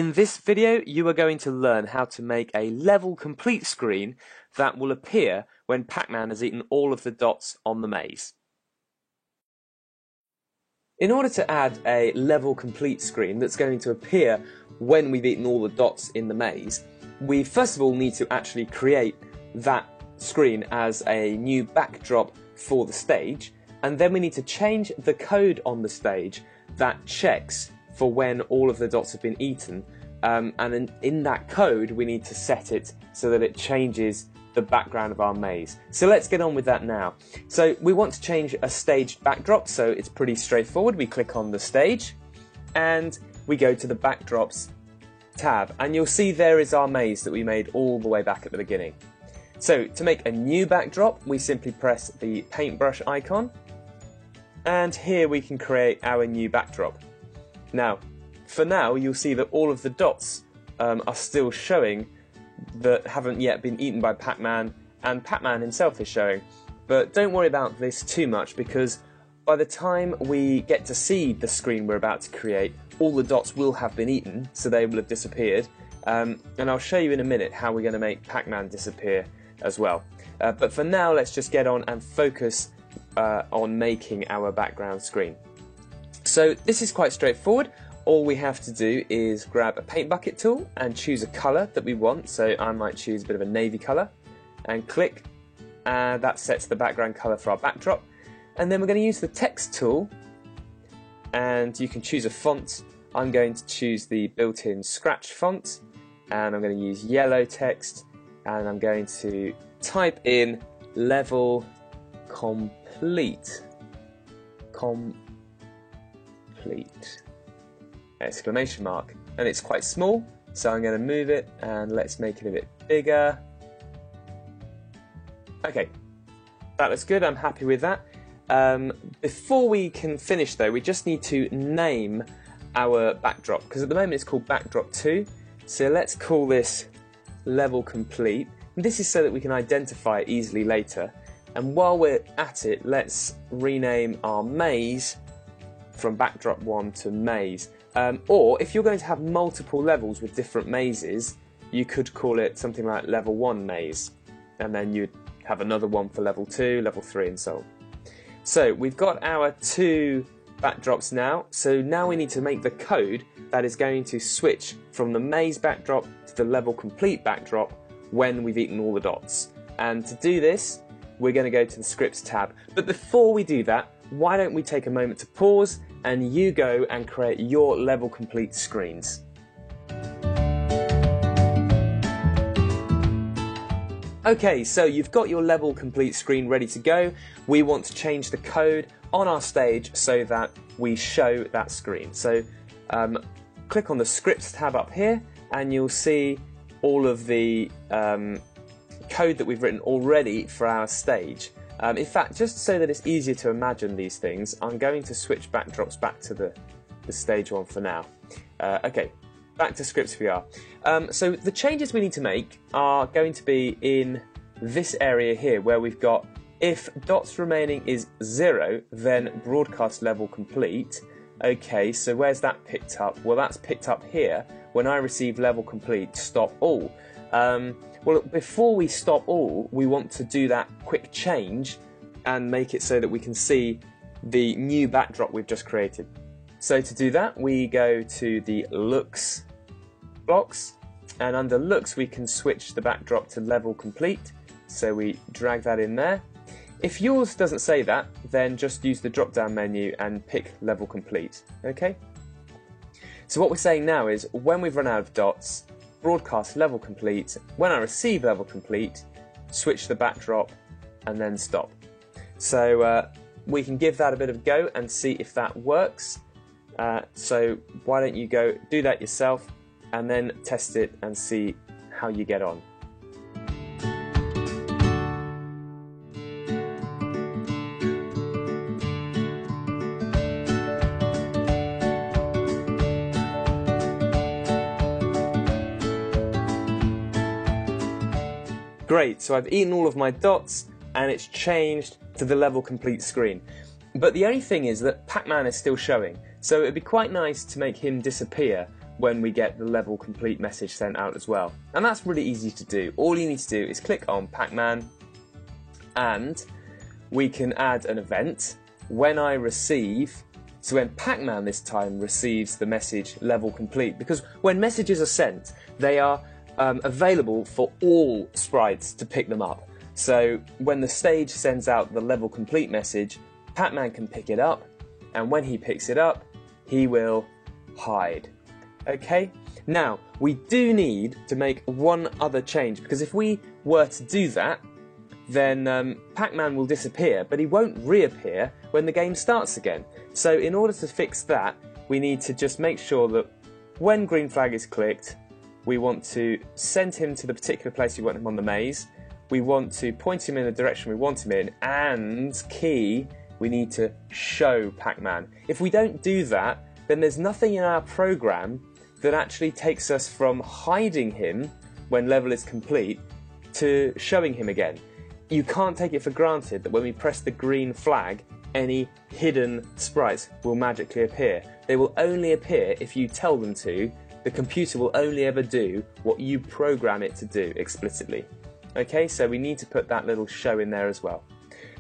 In this video, you are going to learn how to make a level complete screen that will appear when Pac-Man has eaten all of the dots on the maze. In order to add a level complete screen that's going to appear when we've eaten all the dots in the maze, we first of all need to actually create that screen as a new backdrop for the stage, and then we need to change the code on the stage that checks for when all of the dots have been eaten, and in that code we need to set it so that it changes the background of our maze. So let's get on with that now. So we want to change a staged backdrop, so it's pretty straightforward. We click on the stage and we go to the backdrops tab, and you'll see there is our maze that we made all the way back at the beginning. So to make a new backdrop, we simply press the paintbrush icon, and here we can create our new backdrop. Now, for now, you'll see that all of the dots are still showing that haven't yet been eaten by Pac-Man, and Pac-Man himself is showing. But don't worry about this too much, because by the time we get to see the screen we're about to create, all the dots will have been eaten, so they will have disappeared. And I'll show you in a minute how we're going to make Pac-Man disappear as well. But for now, let's just get on and focus on making our background screen. So this is quite straightforward. All we have to do is grab a paint bucket tool and choose a colour that we want. So I might choose a bit of a navy colour and click, and that sets the background colour for our backdrop. And then we're going to use the text tool, and you can choose a font. I'm going to choose the built-in Scratch font, and I'm going to use yellow text, and I'm going to type in level complete. Exclamation mark. And it's quite small, so I'm going to move it and let's make it a bit bigger. Okay, that looks good. I'm happy with that. Before we can finish though, we just need to name our backdrop, because at the moment it's called backdrop 2. So let's call this level complete. And this is so that we can identify it easily later. And while we're at it, let's rename our maze from backdrop 1 to maze. Or if you're going to have multiple levels with different mazes, you could call it something like level 1 maze, and then you'd have another one for level 2, level 3 and so on. So we've got our two backdrops now, so now we need to make the code that is going to switch from the maze backdrop to the level complete backdrop when we've eaten all the dots. And to do this, we're going to go to the scripts tab. But before we do that, why don't we take a moment to pause and you go and create your level complete screens. Okay, so you've got your level complete screen ready to go. We want to change the code on our stage so that we show that screen. So click on the scripts tab up here and you'll see all of the code that we've written already for our stage. In fact, just so that it's easier to imagine these things, I'm going to switch backdrops back to the stage one for now. Okay, back to Scripts VR. So the changes we need to make are going to be in this area here, where we've got if dots remaining is 0, then broadcast level complete. Okay, so where's that picked up? Well, that's picked up here. When I receive level complete, stop all. Well, before we stop all, we want to do that quick change and make it so that we can see the new backdrop we've just created. So to do that, we go to the Looks blocks, and under Looks we can switch the backdrop to level complete. So we drag that in there. If yours doesn't say that, then just use the drop-down menu and pick level complete. Okay? So what we're saying now is when we've run out of dots, broadcast level complete. When I receive level complete, switch the backdrop and then stop. So we can give that a bit of a go and see if that works. So why don't you go do that yourself and then test it and see how you get on. Great, so I've eaten all of my dots and it's changed to the level complete screen. But the only thing is that Pac-Man is still showing, so it'd be quite nice to make him disappear when we get the level complete message sent out as well. And that's really easy to do. All you need to do is click on Pac-Man, and we can add an event when I receive, so when Pac-Man this time receives the message level complete, because when messages are sent, they are available for all sprites to pick them up. So when the stage sends out the level complete message, Pac-Man can pick it up, and when he picks it up, he will hide. Okay? Now, we do need to make one other change, because if we were to do that, then Pac-Man will disappear, but he won't reappear when the game starts again. So in order to fix that, we need to just make sure that when green flag is clicked, we want to send him to the particular place we want him on the maze, we want to point him in the direction we want him in, and key, we need to show Pac-Man. If we don't do that, then there's nothing in our program that actually takes us from hiding him when level is complete to showing him again. You can't take it for granted that when we press the green flag, any hidden sprites will magically appear. They will only appear if you tell them to. The computer will only ever do what you program it to do explicitly. Okay, so we need to put that little show in there as well.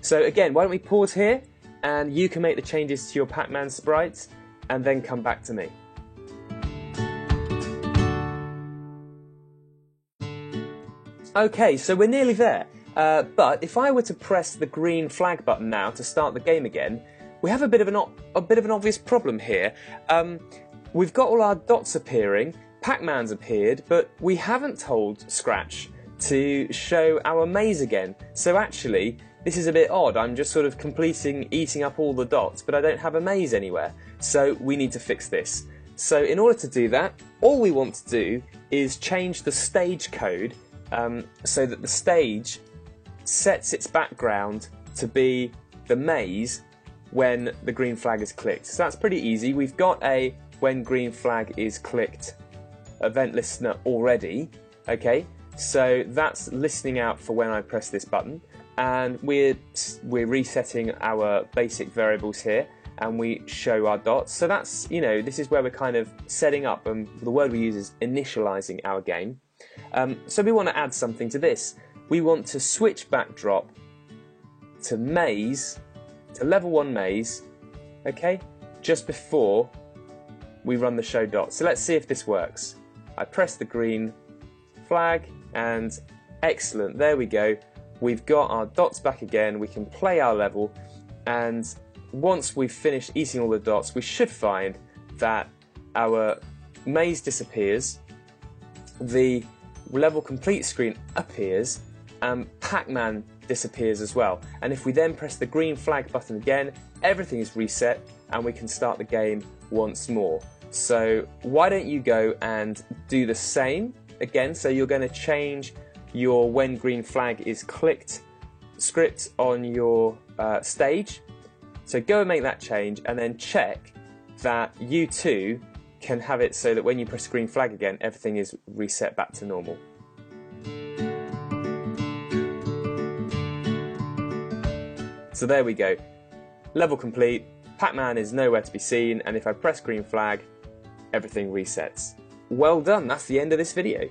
So again, why don't we pause here, and you can make the changes to your Pac-Man sprites, and then come back to me. Okay, so we're nearly there. But if I were to press the green flag button now to start the game again, we have a bit of an obvious problem here. We've got all our dots appearing, Pac-Man's appeared, but we haven't told Scratch to show our maze again. So actually, this is a bit odd. I'm just sort of eating up all the dots, but I don't have a maze anywhere. So we need to fix this. So in order to do that, all we want to do is change the stage code so that the stage sets its background to be the maze when the green flag is clicked. So that's pretty easy. We've got a when green flag is clicked event listener already. Okay, so that's listening out for when I press this button, and we're resetting our basic variables here, and we show our dots. So that's, you know, this is where we're kind of setting up, and the word we use is initializing our game. So we want to add something to this. We want to switch backdrop to maze, to level 1 maze, okay, just before we run the show dots. So let's see if this works. I press the green flag, and excellent, there we go. We've got our dots back again, we can play our level, and once we've finished eating all the dots, we should find that our maze disappears, the level complete screen appears, and Pac-Man disappears as well. And if we then press the green flag button again, everything is reset and we can start the game once more. So why don't you go and do the same again? So you're going to change your when green flag is clicked script on your stage. So go and make that change, and then check that you too can have it so that when you press green flag again, everything is reset back to normal. So there we go. Level complete, Pac-Man is nowhere to be seen, and if I press green flag, everything resets. Well done, that's the end of this video.